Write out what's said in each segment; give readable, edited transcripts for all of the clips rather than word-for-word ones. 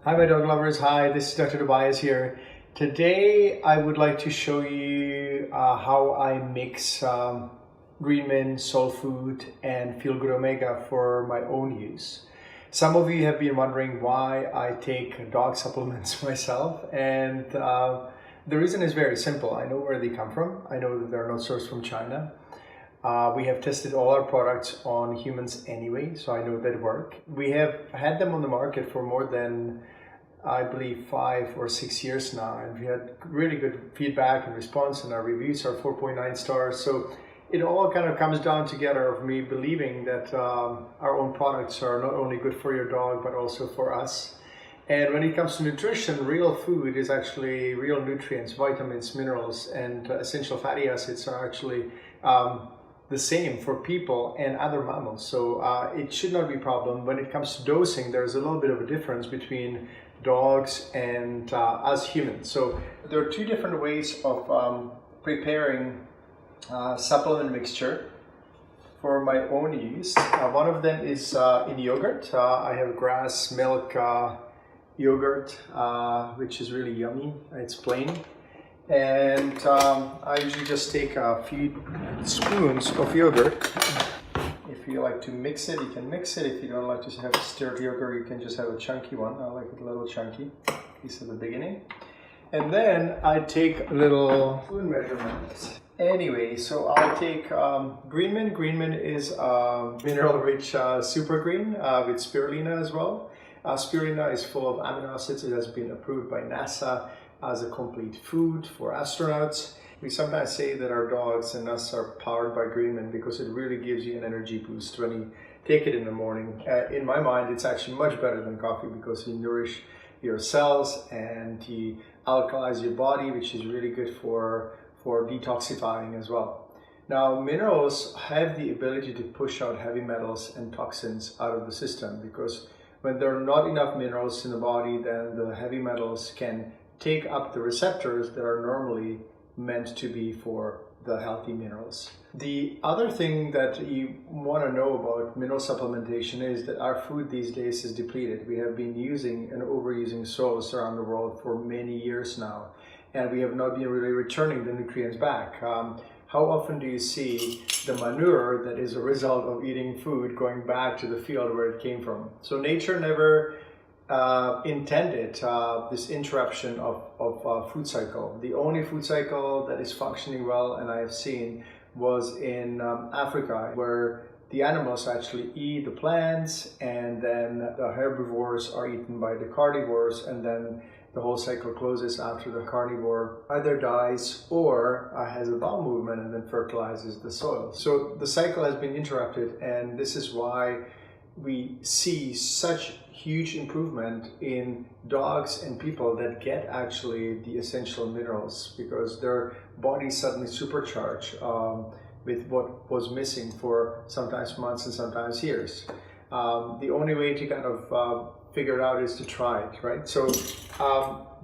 Hi my dog lovers, hi, this is Dr. Dobias here. Today I would like to show you how I mix GreenMin, SoulFood and FeelGood Omega for my own use. Some of you have been wondering why I take dog supplements myself, and the reason is very simple. I know where they come from. I know that they're not sourced from China. We have tested all our products on humans anyway, so I know they work. We have had them on the market for more than, I believe, 5 or 6 years now, and we had really good feedback and response, and our reviews are 4.9 stars. So it all kind of comes down together of me believing that our own products are not only good for your dog, but also for us. And when it comes to nutrition, real food is actually real nutrients, vitamins, minerals, and essential fatty acids are actually the same for people and other mammals. So it should not be a problem. When it comes to dosing, there's a little bit of a difference between dogs and us humans. So there are two different ways of preparing supplement mixture for my own use. One of them is in yogurt. I have grass milk yogurt, which is really yummy. It's plain. And I usually just take a few spoons of yogurt. If you like to mix it, you can mix it. If you don't like to have stirred yogurt, you can just have a chunky one. I like it a little chunky, at least at the beginning. And then I take a little spoon measurement. Anyway, so I'll take GreenMin. GreenMin is mineral-rich super green with spirulina as well. Spirulina is full of amino acids. It has been approved by NASA as a complete food for astronauts. We sometimes say that our dogs and us are powered by GreenMin because it really gives you an energy boost when you take it in the morning. In my mind, it's actually much better than coffee because you nourish your cells and you alkalize your body, which is really good for detoxifying as well. Now, minerals have the ability to push out heavy metals and toxins out of the system, because when there are not enough minerals in the body, then the heavy metals can take up the receptors that are normally meant to be for the healthy minerals. The other thing that you want to know about mineral supplementation is that our food these days is depleted. We have been using and overusing soils around the world for many years now, and we have not been really returning the nutrients back. How often do you see the manure that is a result of eating food going back to the field where it came from? So nature never intended this interruption of food cycle. The only food cycle that is functioning well, and I have seen, was in Africa, where the animals actually eat the plants, and then the herbivores are eaten by the carnivores, and then the whole cycle closes after the carnivore either dies or has a bowel movement and then fertilizes the soil. So the cycle has been interrupted, and this is why we see such huge improvement in dogs and people that get actually the essential minerals, because their bodies suddenly supercharge with what was missing for sometimes months and sometimes years. The only way to kind of figure it out is to try it, right? So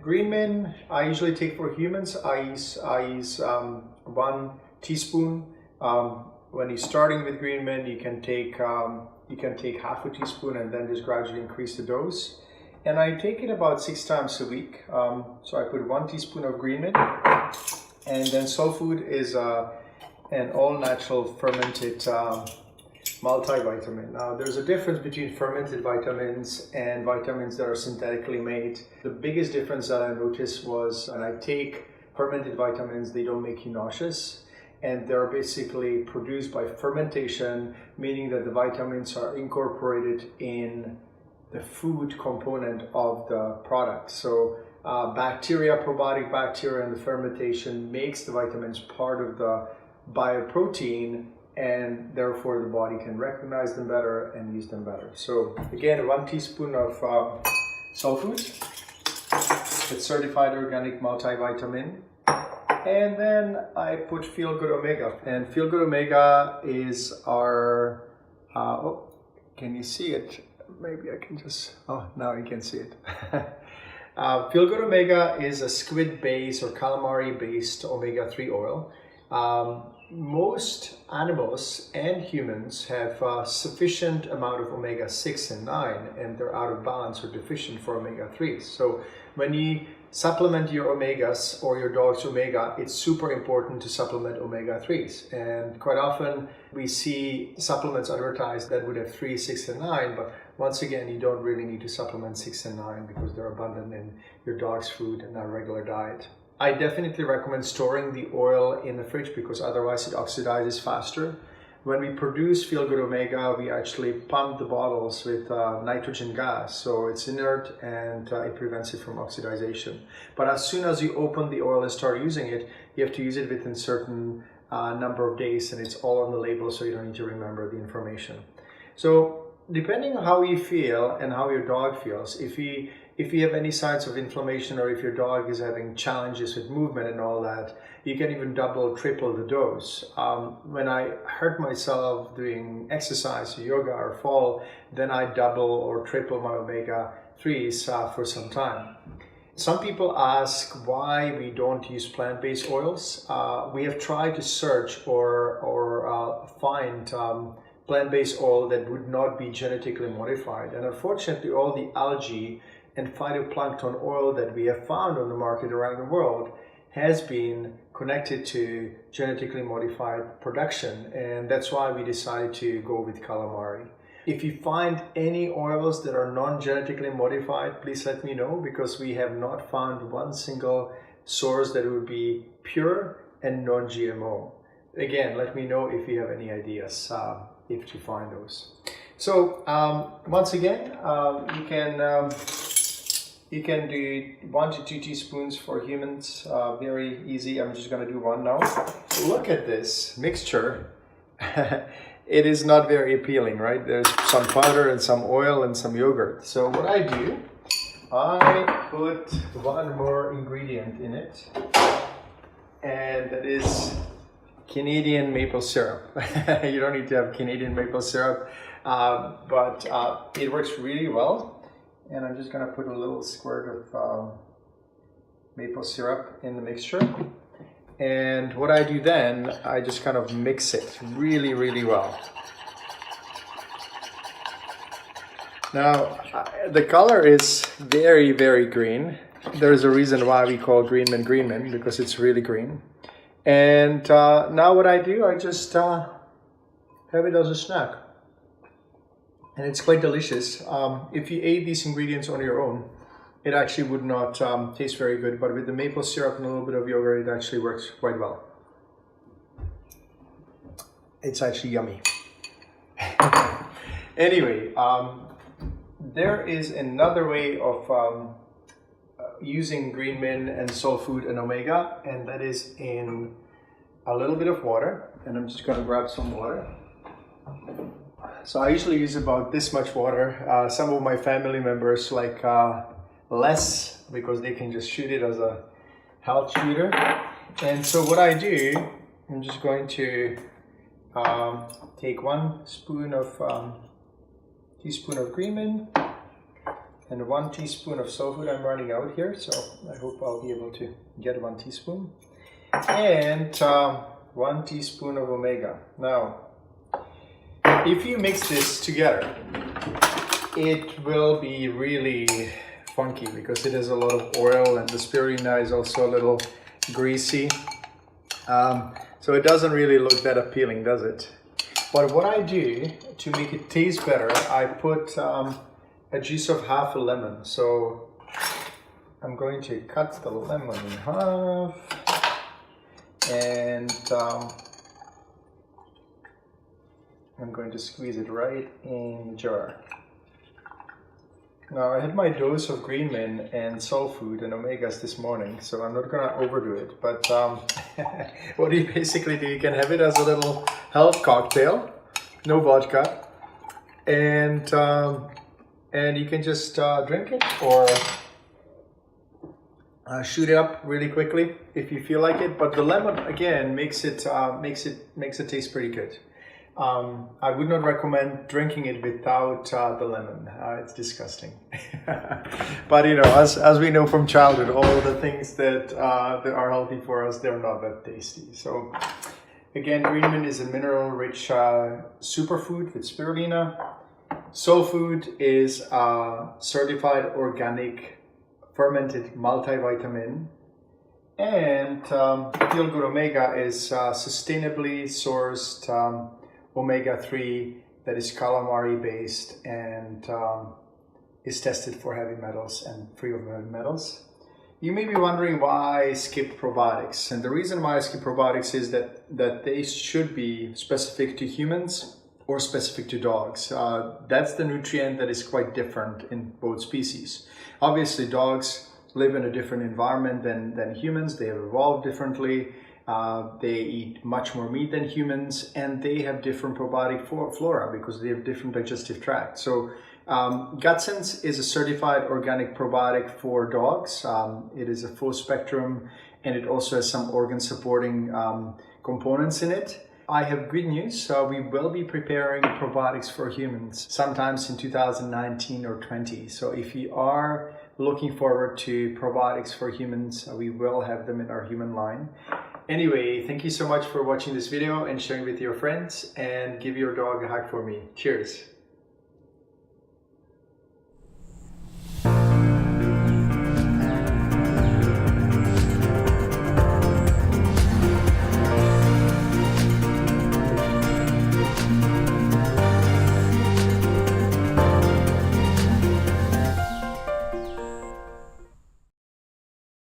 GreenMin, I usually take for humans. I use 1 teaspoon. When you're starting with GreenMin, you can take half a teaspoon and then just gradually increase the dose. And I take it about 6 times a week. So I put 1 teaspoon of GreenMin, and then SoulFood is an all-natural fermented multivitamin. Now, there's a difference between fermented vitamins and vitamins that are synthetically made. The biggest difference that I noticed was when I take fermented vitamins, they don't make you nauseous. And they're basically produced by fermentation, meaning that the vitamins are incorporated in the food component of the product. So bacteria, probiotic bacteria in the fermentation makes the vitamins part of the bioprotein, and therefore the body can recognize them better and use them better. So again, 1 teaspoon of SoulFood. It's certified organic multivitamin. And then I put FeelGood Omega. And FeelGood Omega is our, oh, can you see it? Maybe I can just, oh, now you can see it. FeelGood Omega is a squid-based or calamari-based omega-3 oil. most animals and humans have a sufficient amount of omega-6 and 9, and they're out of balance or deficient for omega-3s. So when you supplement your omegas or your dog's omega, it's super important to supplement omega-3s. And quite often we see supplements advertised that would have 3, 6, and 9, but once again, you don't really need to supplement 6 and 9 because they're abundant in your dog's food and our regular diet. I definitely recommend storing the oil in the fridge because otherwise it oxidizes faster. When we produce FeelGood Omega, we actually pump the bottles with nitrogen gas, so it's inert and it prevents it from oxidization. But as soon as you open the oil and start using it, you have to use it within certain number of days, and it's all on the label, so you don't need to remember the information. So depending on how you feel and how your dog feels, if you have any signs of inflammation or if your dog is having challenges with movement and all that, you can even double, triple the dose. When I hurt myself doing exercise or yoga or fall, then I double or triple my omega-3s for some time. Some people ask why we don't use plant-based oils. We have tried to search or find plant-based oil that would not be genetically modified. And unfortunately, all the algae and phytoplankton oil that we have found on the market around the world has been connected to genetically modified production, and that's why we decided to go with calamari. If you find any oils that are non-genetically modified, please let me know, because we have not found one single source that would be pure and non-GMO. Again, let me know if you have any ideas if you find those. So once again, you can do 1 to 2 teaspoons for humans, very easy. I'm just gonna do 1 now. Look at this mixture. It is not very appealing, right? There's some powder and some oil and some yogurt. So what I do, I put 1 more ingredient in it, and that is Canadian maple syrup. You don't need to have Canadian maple syrup, but it works really well. And I'm just going to put a little squirt of maple syrup in the mixture. And what I do then, I just kind of mix it really, really well. Now, the color is very, very green. There's a reason why we call GreenMin, because it's really green. And now what I do, I just have it as a snack. And it's quite delicious. If you ate these ingredients on your own, it actually would not taste very good, but with the maple syrup and a little bit of yogurt, it actually works quite well. It's actually yummy. Anyway, there is another way of using GreenMin and SoulFood and Omega, and that is in a little bit of water. And I'm just gonna grab some water. So I usually use about this much water. Some of my family members like less, because they can just shoot it as a health shooter. And so what I do, I'm just going to take 1 spoon of teaspoon of GreenMin and 1 teaspoon of SoulFood. I'm running out here, so I hope I'll be able to get 1 teaspoon. And 1 teaspoon of Omega. Now, if you mix this together, it will be really funky because it has a lot of oil, and the spirulina is also a little greasy. So it doesn't really look that appealing, does it? But what I do to make it taste better, I put a juice of half a lemon. So I'm going to cut the lemon in half, and I'm going to squeeze it right in the jar. Now, I had my dose of GreenMin and SoulFood and Omegas this morning, so I'm not going to overdo it. But what you basically do, you can have it as a little health cocktail, no vodka, and you can just drink it or shoot it up really quickly if you feel like it. But the lemon again makes it taste pretty good. I would not recommend drinking it without the lemon. It's disgusting. But you know, as we know from childhood, all the things that are healthy for us, they're not that tasty. So Again, GreenMin is a mineral-rich superfood with spirulina. SoulFood is a certified organic fermented multivitamin. And FeelGood Omega is sustainably sourced omega-3 that is calamari based and is tested for heavy metals and free of heavy metals. You may be wondering why I skipped probiotics, and the reason why I skipped probiotics is that they should be specific to humans or specific to dogs. That's the nutrient that is quite different in both species. Obviously, dogs live in a different environment than humans. They have evolved differently. They eat much more meat than humans, and they have different probiotic flora because they have different digestive tracts. So GutSense is a certified organic probiotic for dogs. It is a full spectrum, and it also has some organ supporting components in it. I have good news. We will be preparing probiotics for humans sometimes in 2019 or 20. So if you are looking forward to probiotics for humans, we will have them in our human line. Anyway, thank you so much for watching this video and sharing with your friends, and give your dog a hug for me. Cheers.